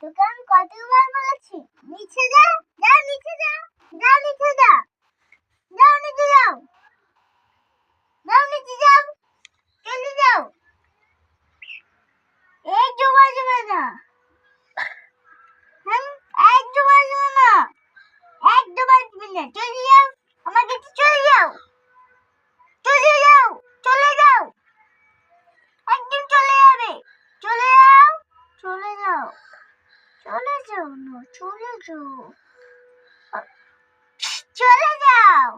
তোকে আমি কতবার বলেছি নিচে যা, যা নিচে যা, যা নিচে যা, যাও নিচে যাও, যাও নিচে যাও, চলে যাও। একটু বাজবে না, একটু বাজবে না, একটু বাজবে না, চলে যাও, আমার কাছে চলে যাও, চলে যাও, চলে যাও, একদম চলে যাবে, চলে যাও, চলে যাও, চলে যাও না, চলে যাও, চলে যাও,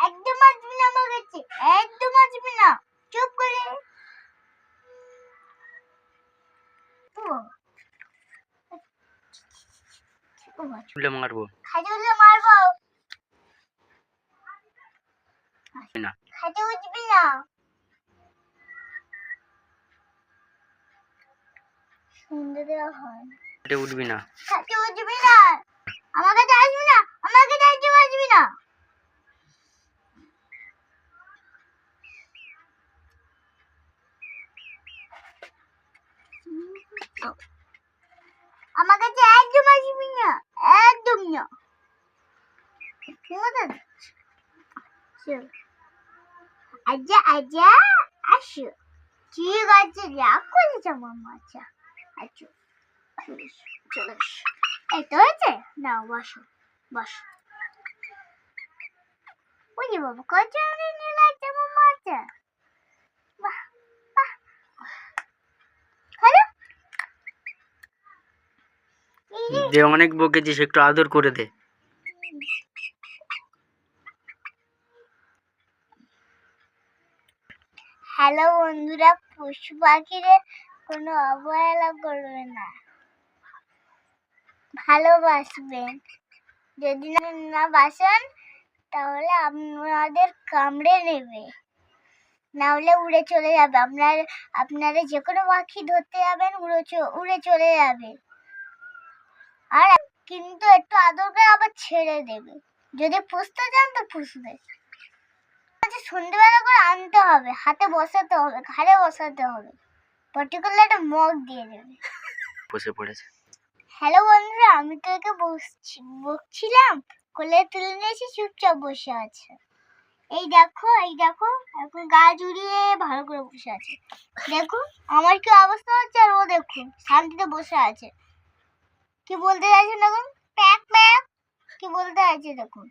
একদম আসবি না আমার কাছে, একদম আসবি না, চুপ করে। মারবো, খাজুলে মারবো না, খাজু উঠবি না, সুন্দর দেওয়া হয়, উঠবি না, খাজু উঠবি না, আমার কাছে আসবি না, আমার কাছে একদম আসবি না। আমার কাছে একদম আসবি না, একদম না। আচ্ছা আচ্ছা আসো, ঠিক আছে, রাগ করেছে আমার মাছা। আচ্ছা চলে এসো, এই তো হয়েছে, নাও বসো বসো। ওই যে বাবা কত নিয়ে লাগছে আমার মাছা, বাহ বাহ, হ্যালো যে অনেক বকেছিস, একটু আদর করে দে। হ্যালো বন্ধুরা, পশু পাখিদের কোনো অবহেলা করবে না, ভালোবাসবেন। যদি না বাসেন তাহলে আপনাদের কামড়ে নেবে, না হলে উড়ে চলে যাবে। আপনারা যে কোনো পাখি ধরতে যাবেন উড়ে চলে যাবে, আর কিন্তু একটু আদর করে আবার ছেড়ে দেবে। যদি পুষতে চান তো পুষবে, সন্ধ্যেবেলা করে আনতে হবে, হাতে বসাতে হবে, ঘাড়ে বসাতে হবে, পার্টিকুলার একটা মগ দিয়ে দেবে। বসে পড়েছে। হ্যালো বন্ধুরা, আমি তো একে বকছিলাম, কোলে তুলে নিয়েছি, চুপচাপ বসে আছে। এই দেখো এখন গা জুড়িয়ে ভালো করে বসে আছে। দেখো আমার কি অবস্থা হচ্ছে, আর ও দেখুন শান্তিতে বসে আছে। কি বলতে চাইছে দেখুন, প্যাক প্যাক কি বলতে আছে দেখুন।